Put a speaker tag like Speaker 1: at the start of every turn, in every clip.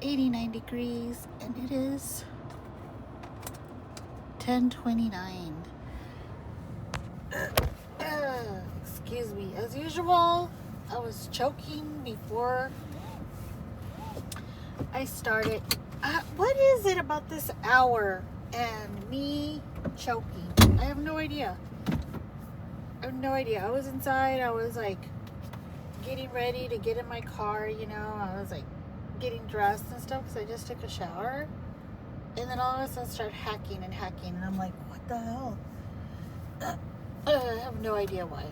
Speaker 1: 89 degrees, and it is 10:29. Excuse me. As usual, I was choking before I started. What is it about this hour and me choking? I have no idea. I was inside. I was like getting ready to get in my car, I was like getting dressed and stuff because I just took a shower. And then all of a sudden start hacking. And I'm like, what the hell? I have no idea why.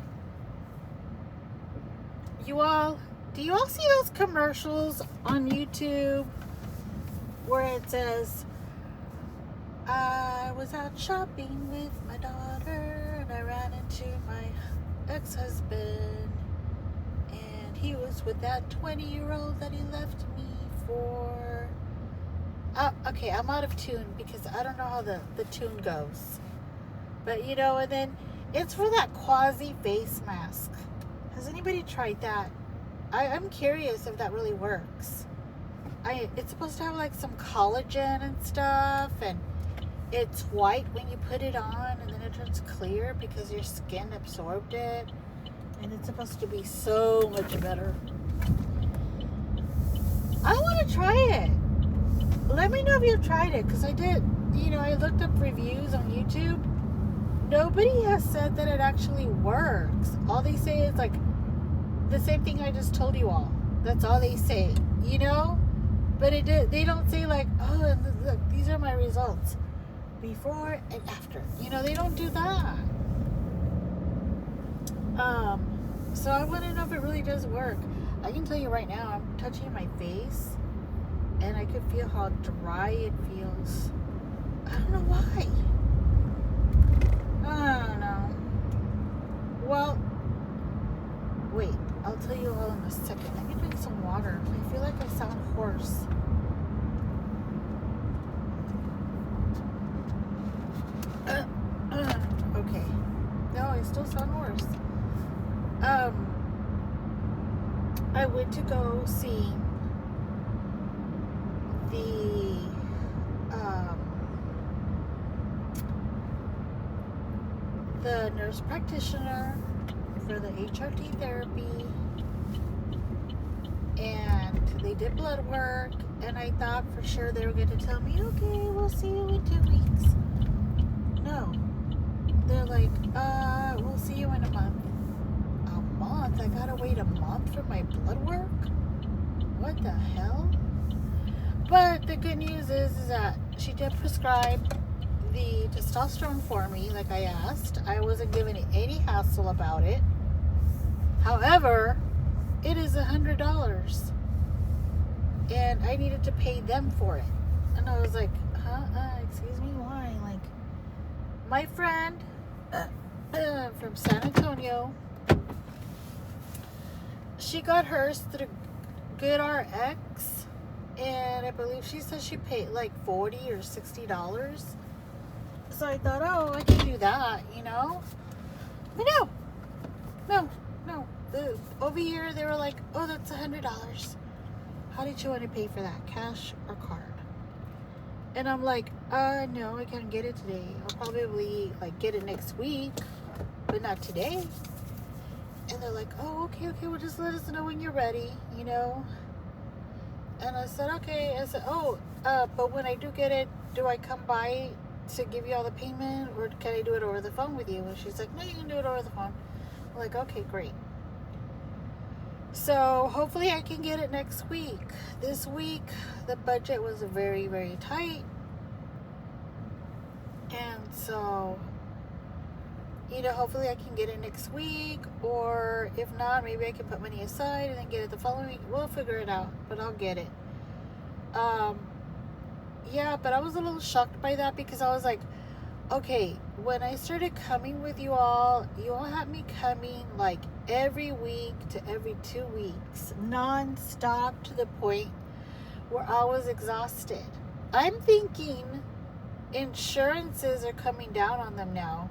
Speaker 1: Do you all see those commercials on YouTube where it says, I was out shopping with my daughter and I ran into my ex-husband and he was with that 20-year-old that he left me for. Okay, I'm out of tune because I don't know how the tune goes. But and then it's for that quasi face mask. Has anybody tried that? I'm curious if that really works. It's supposed to have like some collagen and stuff, and it's white when you put it on, and then it turns clear because your skin absorbed it, and it's supposed to be so much better. I want to try it. Let me know if you've tried it, because I did, I looked up reviews on YouTube. Nobody has said that it actually works. All they say is like the same thing I just told you all. That's all they say, But they don't say like, oh, look, these are my results before and after. They don't do that. So I want to know if it really does work. I can tell you right now, I'm touching my face and I could feel how dry it feels. I don't know why. I don't know. Well, wait, I'll tell you all in a second. Let me drink some water. I feel like I sound hoarse. Okay. No, I still sound hoarse. I went to go see the nurse practitioner for the HRT therapy, and they did blood work, and I thought for sure they were going to tell me, okay, we'll see you in 2 weeks. No, they're like, we'll see you in a month. A month? I gotta wait a month for my blood work? What the hell? But the good news is that she did prescribe the testosterone for me, like I asked. I wasn't given any hassle about it. However, it is $100, and I needed to pay them for it. And I was like, excuse me, why? Like, my friend from San Antonio, she got hers through GoodRx, and I believe she said she paid like $40 or $60. So I thought, I can do that, But no. Over here, they were like, that's $100. How did you want to pay for that, cash or card? And I'm like, no, I can't get it today. I'll probably like get it next week, but not today. And they're like, okay, well, just let us know when you're ready, And I said, okay. I said, but when I do get it, do I come by to give you all the payment, or can I do it over the phone with you? And she's like, no, you can do it over the phone. I'm like, okay, great. So hopefully I can get it next week. This week, the budget was very, very tight. And so, hopefully I can get it next week, or if not, maybe I can put money aside and then get it the following week. We'll figure it out, but I'll get it. Yeah, but I was a little shocked by that because I was like, okay, when I started coming with you all had me coming like every week to every 2 weeks, non-stop, to the point where I was exhausted. I'm thinking insurances are coming down on them now.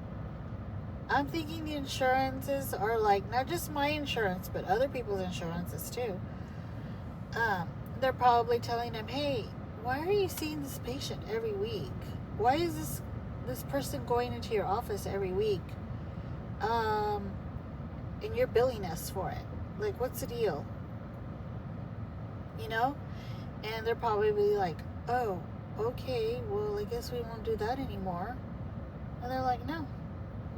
Speaker 1: I'm thinking the insurances are like, not just my insurance, but other people's insurances too. they're probably telling him, hey, why are you seeing this patient every week? Why is this person going into your office every week? And you're billing us for it. Like, what's the deal? You know? And they're probably like, oh, okay, well, I guess we won't do that anymore. And they're like, no,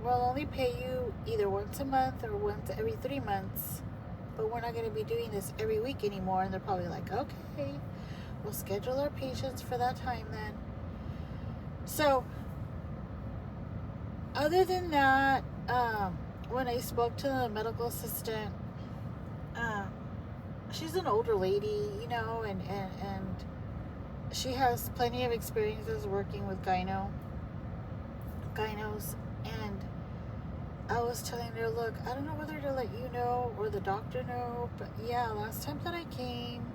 Speaker 1: we'll only pay you either once a month or once every 3 months, but we're not going to be doing this every week anymore. And they're probably like, okay, we'll schedule our patients for that time then. So, other than that, when I spoke to the medical assistant, she's an older lady, you know, and she has plenty of experiences working with gynos. And I was telling her, look, I don't know whether to let you know or the doctor know, but yeah, last time that I came,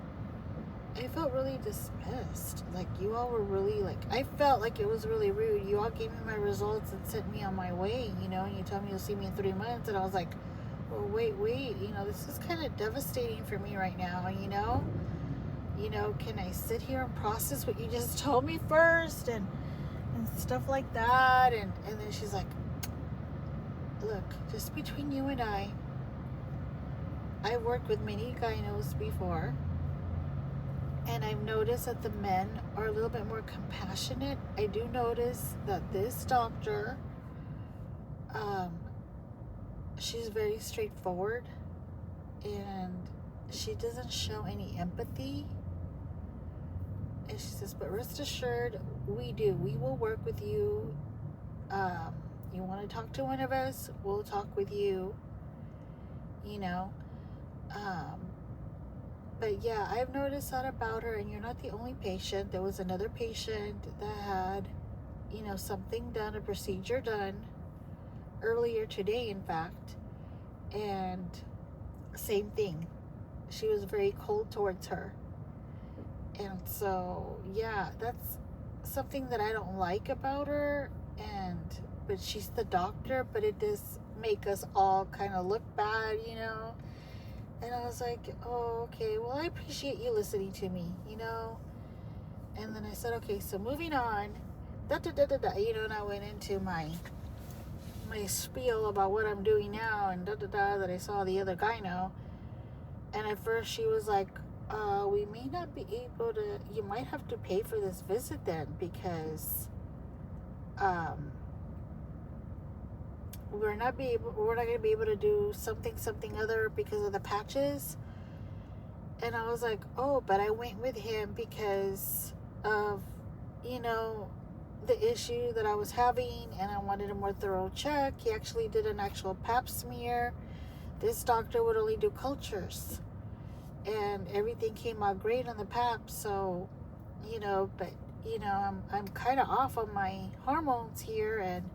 Speaker 1: I felt really dismissed. Like, you all were really, like, I felt like it was really rude. You all gave me my results and sent me on my way, you know, and you told me you'll see me in 3 months, and I was like, well, wait, you know, this is kind of devastating for me right now, you know? You know, can I sit here and process what you just told me first, and stuff like that? And then she's like, look, just between you and I've worked with many gynos before, and I've noticed that the men are a little bit more compassionate. I do notice that this doctor, she's very straightforward, and she doesn't show any empathy. And she says, but rest assured, we will work with you. You want to talk to one of us, we'll talk with you, you know. But yeah, I've noticed that about her, and you're not the only patient. There was another patient that had, you know, something done, a procedure done earlier today, in fact, and same thing. She was very cold towards her. And so, yeah, that's something that I don't like about her. But she's the doctor, but it does make us all kind of look bad, you know. And I was like, oh, okay, well, I appreciate you listening to me, you know. And then I said, okay, so moving on, you know, and I went into my spiel about what I'm doing now, and that I saw the other gyno. And at first she was like, we may not be able to, you might have to pay for this visit then, because we're not going to be able to do something other because of the patches. And I was like, oh, but I went with him because of, you know, the issue that I was having, and I wanted a more thorough check. He actually did an actual pap smear. This doctor would only do cultures, and everything came out great on the pap. So, you know, but you know, I'm kind of off on my hormones here, and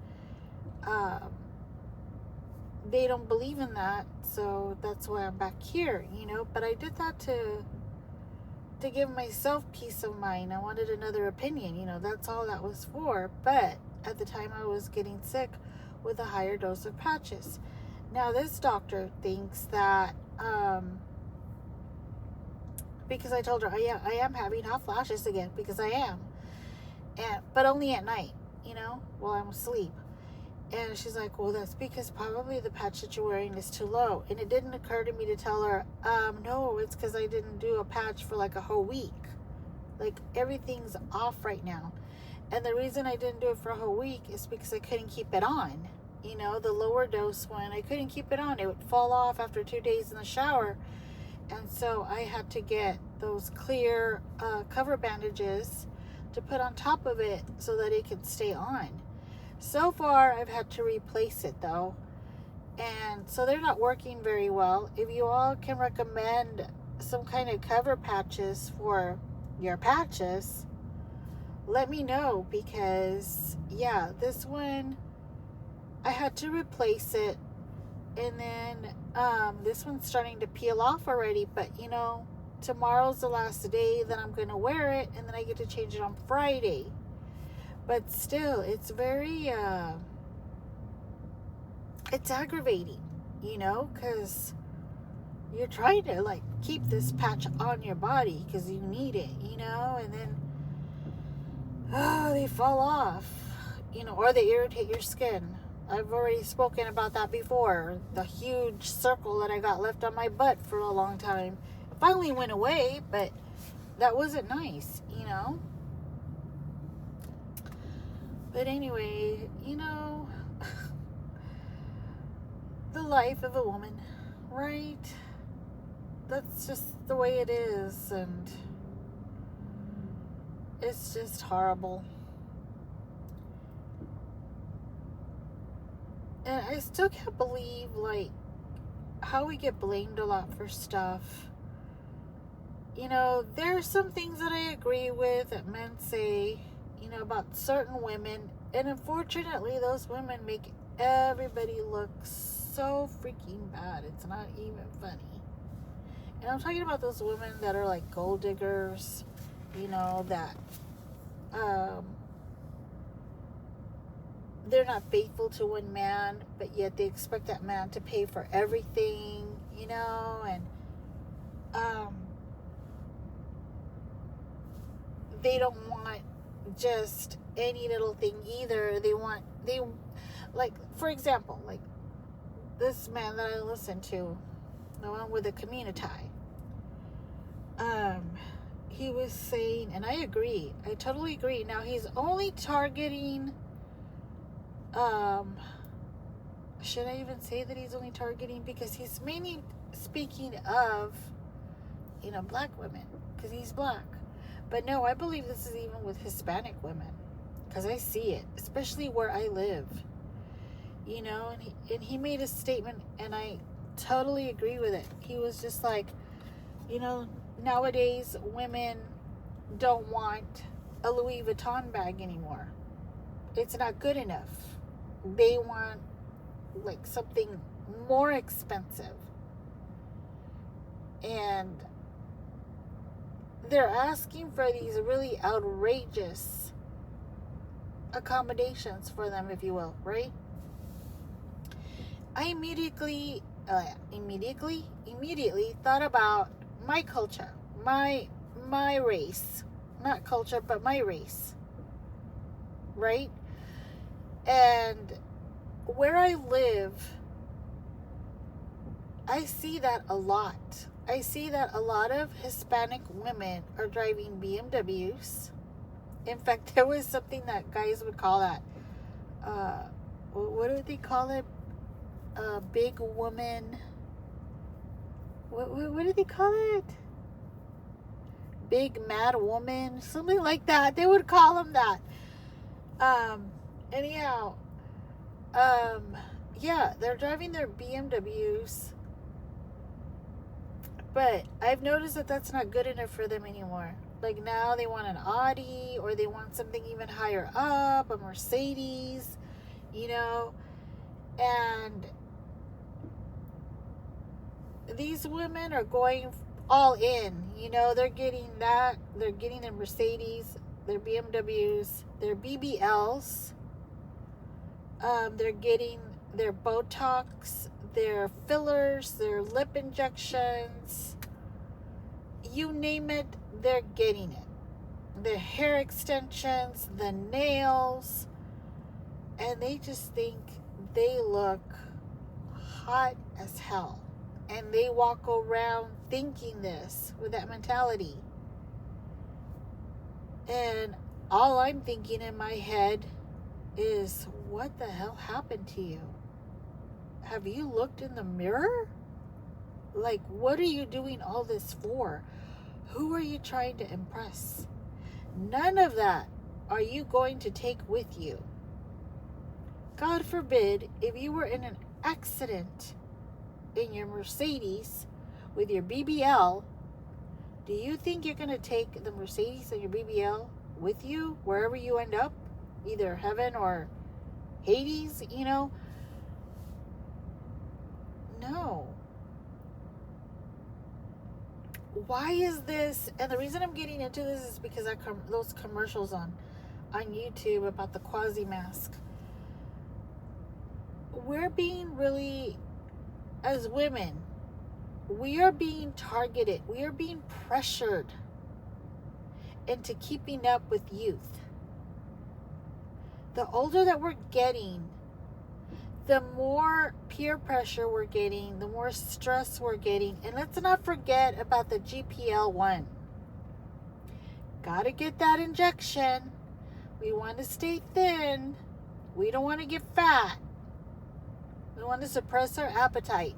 Speaker 1: they don't believe in that, so that's why I'm back here, you know. But I did that to give myself peace of mind. I wanted another opinion, you know, that's all that was for. But at the time, I was getting sick with a higher dose of patches. Now this doctor thinks that because I told her I am having hot flashes again, because I am, but only at night, you know, while I'm asleep. And she's like, well, that's because probably the patch that you're wearing is too low. And it didn't occur to me to tell her, no, it's because I didn't do a patch for like a whole week. Like, everything's off right now. And the reason I didn't do it for a whole week is because I couldn't keep it on. You know, the lower dose one, I couldn't keep it on. It would fall off after 2 days in the shower. And so I had to get those clear cover bandages to put on top of it so that it could stay on. So far, I've had to replace it, though. And so they're not working very well. If you all can recommend some kind of cover patches for your patches, let me know. Because, yeah, this one, I had to replace it. And then this one's starting to peel off already. But, you know, tomorrow's the last day that I'm going to wear it. And then I get to change it on Friday. But still, it's very, it's aggravating, you know, because you're trying to like keep this patch on your body because you need it, and then they fall off, or they irritate your skin. I've already spoken about that before. The huge circle that I got left on my butt for a long time. It finally went away, but that wasn't nice, But anyway, the life of a woman, right? That's just the way it is, and it's just horrible. And I still can't believe, like, how we get blamed a lot for stuff. There are some things that I agree with that men say, about certain women. And unfortunately, those women make everybody look so freaking bad. It's not even funny. And I'm talking about those women that are like gold diggers, that they're not faithful to one man, but yet they expect that man to pay for everything, and they don't want just any little thing either. They like, for example, like this man that I listened to, the one with the community, he was saying, and I agree, I totally agree. Now he's only targeting, should I even say that he's only targeting, because he's mainly speaking of, black women, because he's black. But no, I believe this is even with Hispanic women, because I see it, especially where I live, and he made a statement, and I totally agree with it. He was just like, nowadays women don't want a Louis Vuitton bag anymore. It's not good enough. They want like something more expensive. And they're asking for these really outrageous accommodations for them, if you will, right? I immediately thought about my culture, my race, not culture, but my race, right? And where I live, I see that a lot. I see that a lot of Hispanic women are driving BMWs. In fact, there was something that guys would call that, what do they call it? Big woman. What do they call it? Big mad woman, something like that. They would call them that. Anyhow, yeah, they're driving their BMWs, but I've noticed that that's not good enough for them anymore. Like now they want an Audi, or they want something even higher up, a Mercedes, and these women are going all in, they're getting that, they're getting their Mercedes, their BMWs, their BBLs, they're getting their Botox, their fillers, their lip injections, you name it, they're getting it. The hair extensions, the nails, and they just think they look hot as hell. And they walk around thinking this, with that mentality. And all I'm thinking in my head is, what the hell happened to you? Have you looked in the mirror? Like, what are you doing all this for? Who are you trying to impress? None of that are you going to take with you. God forbid, if you were in an accident in your Mercedes with your BBL, do you think you're going to take the Mercedes and your BBL with you wherever you end up? Either heaven or Hades, No. Why is this? And the reason I'm getting into this is because those commercials on YouTube about the Quasi mask. We're being really, as women, we are being targeted. We are being pressured into keeping up with youth. The older that we're getting, the more peer pressure we're getting, the more stress we're getting. And let's not forget about the GLP-1. Gotta get that injection. We want to stay thin. We don't want to get fat. We want to suppress our appetite.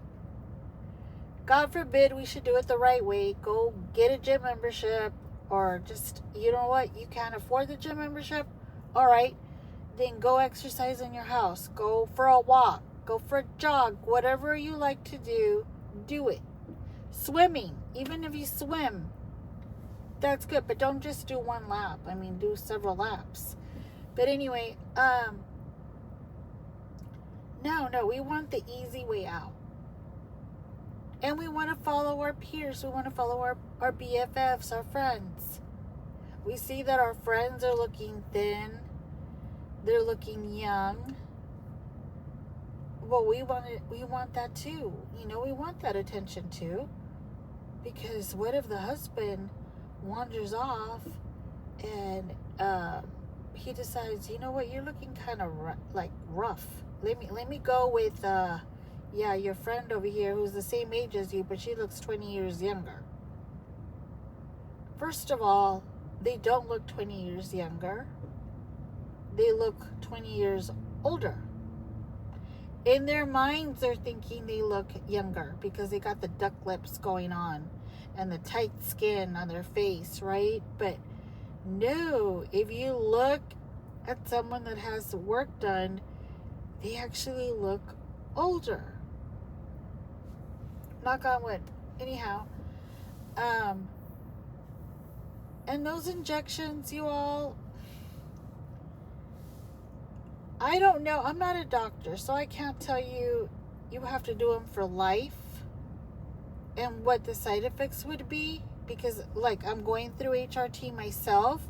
Speaker 1: God forbid we should do it the right way. Go get a gym membership, or just, you know what, you can't afford the gym membership? All right, then go exercise in your house. Go for a walk. Go for a jog. Whatever you like to do, do it. Swimming, even if you swim, that's good. But don't just do one lap. I mean, do several laps. But anyway, no, we want the easy way out. And we want to follow our peers. We want to follow our BFFs, our friends. We see that our friends are looking thin. They're looking young. Well, we want that too. You know, we want that attention too. Because what if the husband wanders off and he decides, you know what, you're looking kind of rough. Let me go with your friend over here who's the same age as you, but she looks 20 years younger. First of all, they don't look 20 years younger. They look 20 years older. In their minds, they're thinking they look younger because they got the duck lips going on and the tight skin on their face, right? But no, if you look at someone that has work done, they actually look older. Knock on wood. Anyhow, and those injections, you all, I don't know. I'm not a doctor, so I can't tell you you have to do them for life and what the side effects would be, because like I'm going through HRT myself,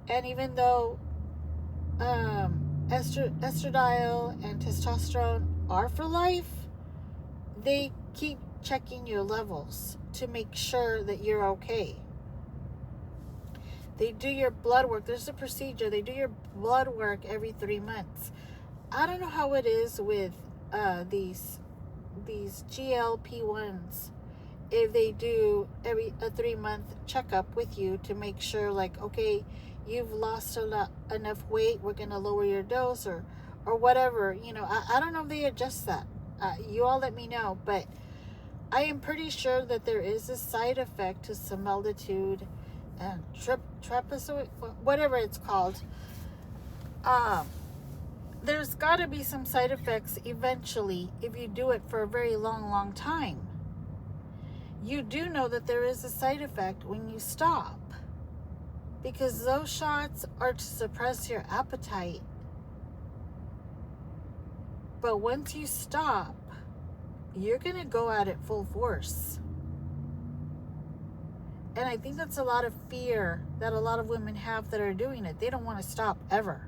Speaker 1: and even though estradiol and testosterone are for life, they keep checking your levels to make sure that you're okay. They do your blood work. There's a procedure. They do your blood work every 3 months. I don't know how it is with these GLP-1s. If they do a 3-month checkup with you to make sure, like, okay, you've lost enough weight, we're going to lower your dose or whatever. You know, I don't know if they adjust that. You all let me know. But I am pretty sure that there is a side effect to similitude and trapezoid, whatever it's called. There's got to be some side effects eventually if you do it for a very long time. You do know that there is a side effect when you stop, because those shots are to suppress your appetite. But once you stop, you're going to go at it full force. And I think that's a lot of fear that a lot of women have that are doing it. They don't want to stop ever.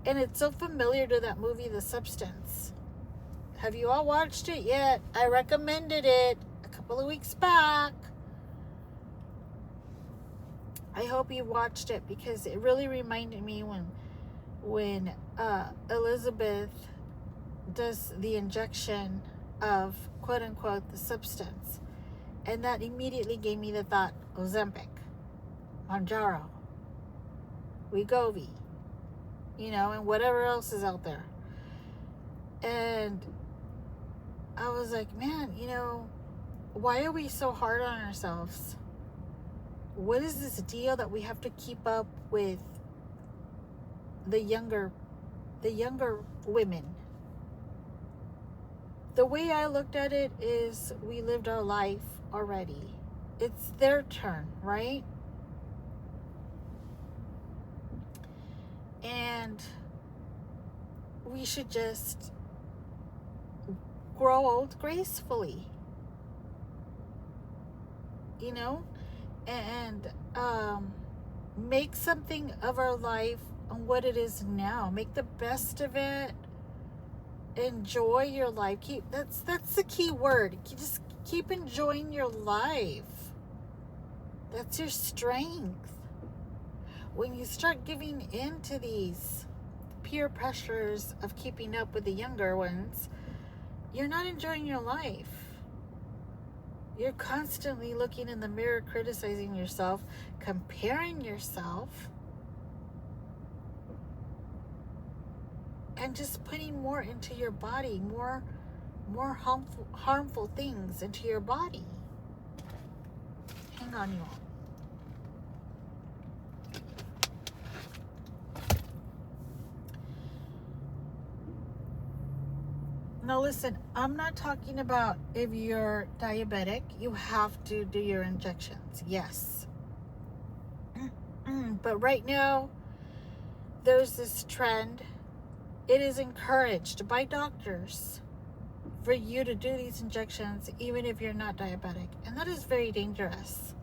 Speaker 1: And it's so familiar to that movie, The Substance. Have you all watched it yet? I recommended it a couple of weeks back. I hope you watched it, because it really reminded me when Elizabeth does the injection of, quote unquote, the substance. And that immediately gave me the thought, Ozempic, Mounjaro, Wegovy, you know, and whatever else is out there. And I was like, man, you know, why are we so hard on ourselves? What is this deal that we have to keep up with the younger women? The way I looked at it is, we lived our life already. It's their turn, right? And we should just grow old gracefully, you know, and make something of our life and what it is now. Make the best of it. enjoy your life. That's the key word. You just keep enjoying your life. That's your strength. When you start giving in to these peer pressures of keeping up with the younger ones, you're not enjoying your life. You're constantly looking in the mirror, criticizing yourself, comparing yourself, and just putting more into your body, more harmful things into your body. Hang on, you all. Now listen, I'm not talking about if you're diabetic, you have to do your injections. Yes. But right now, there's this trend. It is encouraged by doctors for you to do these injections even if you're not diabetic. And that is very dangerous.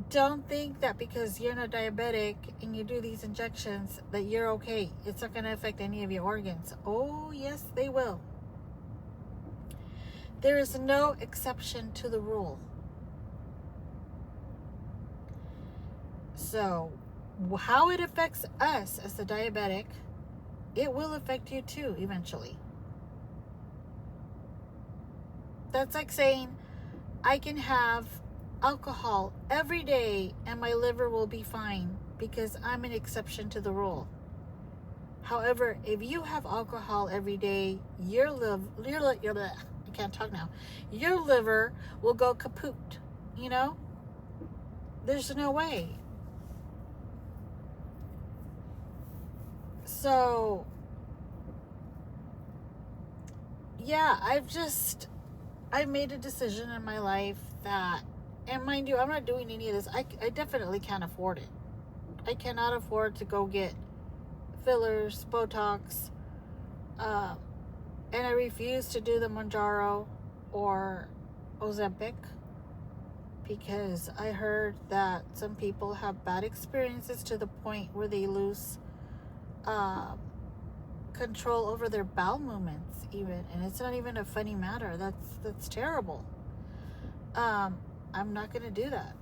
Speaker 1: Don't think that because you're not diabetic and you do these injections that you're okay. It's not going to affect any of your organs. Oh, yes, they will. There is no exception to the rule. So, how it affects us as a diabetic, it will affect you too eventually. That's like saying, I can have alcohol every day and my liver will be fine because I'm an exception to the rule. However, if you have alcohol every day, your liver will go kaput. You know? There's no way. So, yeah, I've made a decision in my life that, and mind you, I'm not doing any of this. I definitely can't afford it. I cannot afford to go get fillers, Botox, and I refuse to do the Mounjaro or Ozempic because I heard that some people have bad experiences to the point where they lose control over their bowel movements even, and it's not even a funny matter. That's terrible. I'm not going to do that.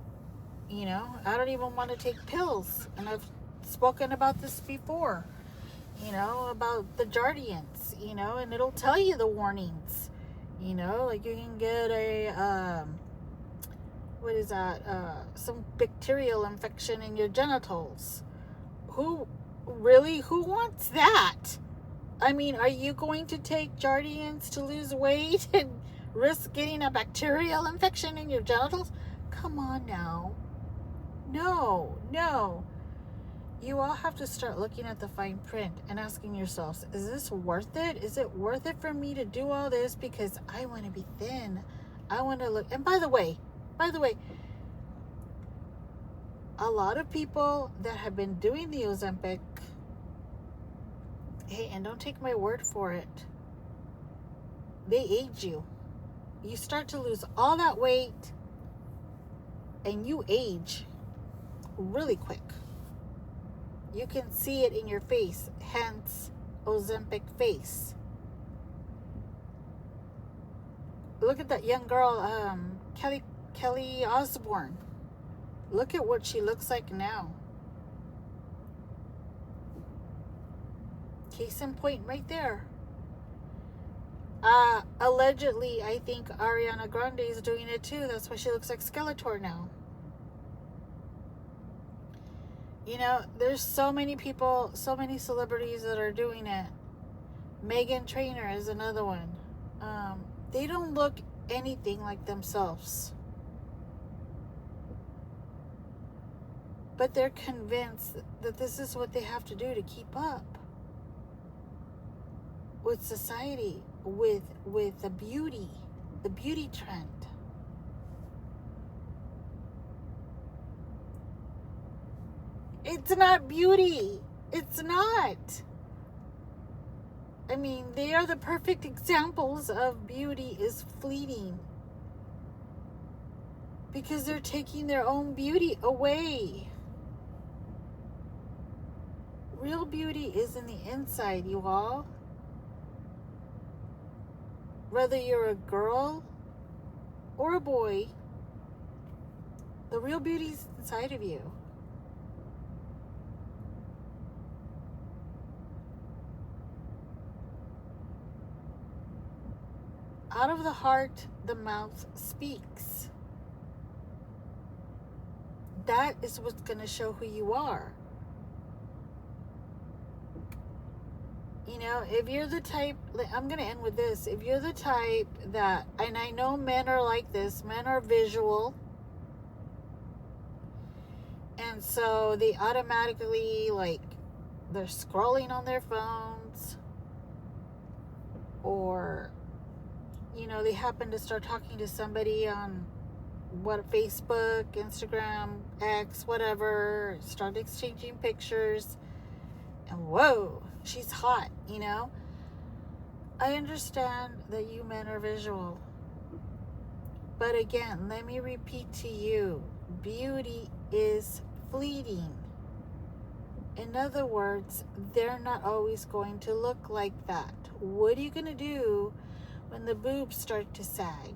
Speaker 1: You know, I don't even want to take pills, and I've spoken about this before, you know, about the Jardiance, you know, and it'll tell you the warnings, you know, like you can get a some bacterial infection in your genitals. Who wants that? I mean, are you going to take Jardiance to lose weight and risk getting a bacterial infection in your genitals? Come on now. No. You all have to start looking at the fine print and asking yourselves, is this worth it? Is it worth it for me to do all this because I want to be thin? I want to look. And by the way, a lot of people that have been doing the Ozempic, hey, and don't take my word for it, they age you. You start to lose all that weight and you age really quick. You can see it in your face, hence Ozempic face. Look at that young girl, Kelly Osbourne. Look at what she looks like now. Case in point right there. Allegedly, I think Ariana Grande is doing it too. That's why she looks like Skeletor now. You know, there's so many people, so many celebrities that are doing it. Meghan Trainor is another one. They don't look anything like themselves. But they're convinced that this is what they have to do to keep up with society, with the beauty trend. It's not beauty. It's not. I mean, they are the perfect examples of beauty is fleeting. Because they're taking their own beauty away. Real beauty is in the inside, you all. Whether you're a girl or a boy, the real beauty's inside of you. Out of the heart, the mouth speaks. That is what's going to show who you are. You know, if you're the type, I'm going to end with this. If you're the type that, and I know men are like this, men are visual. And so they automatically, like, they're scrolling on their phones. Or, you know, they happen to start talking to somebody on Facebook, Instagram, X, whatever, start exchanging pictures, and whoa, she's hot, you know. I understand that you men are visual, but again, let me repeat to you, beauty is fleeting. In other words, they're not always going to look like that. What are you going to do when the boobs start to sag?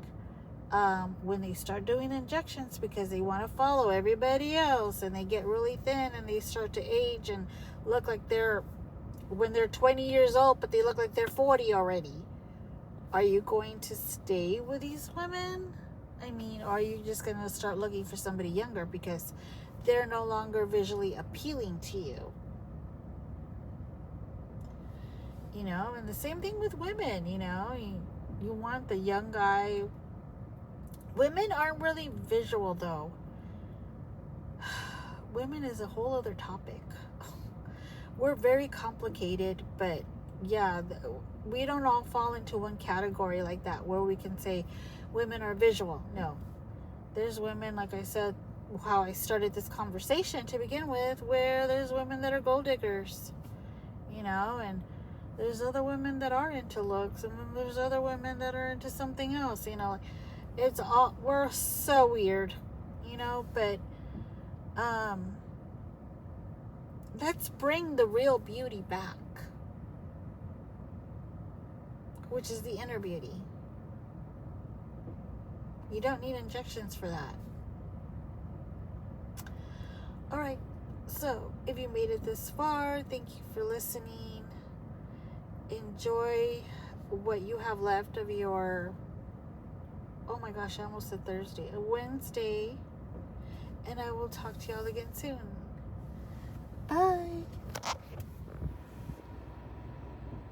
Speaker 1: When they start doing injections because they want to follow everybody else, and they get really thin and they start to age and look like when they're 20 years old, but they look like they're 40 already. Are you going to stay with these women? I mean, are you just going to start looking for somebody younger because they're no longer visually appealing to you? You know, and the same thing with women, you know, you want the young guy. Women aren't really visual, though. Women is a whole other topic. We're very complicated, but yeah, we don't all fall into one category like that where we can say women are visual. No. There's women, like I said, how I started this conversation to begin with, where there's women that are gold diggers, you know, and there's other women that are into looks, and then there's other women that are into something else, you know. It's all, we're so weird, you know, but let's bring the real beauty back, which is the inner beauty. You don't need injections for that. All right, so if you made it this far, thank you for listening. Enjoy what you have left of your, oh my gosh, I almost said Thursday, Wednesday, and I will talk to y'all again soon.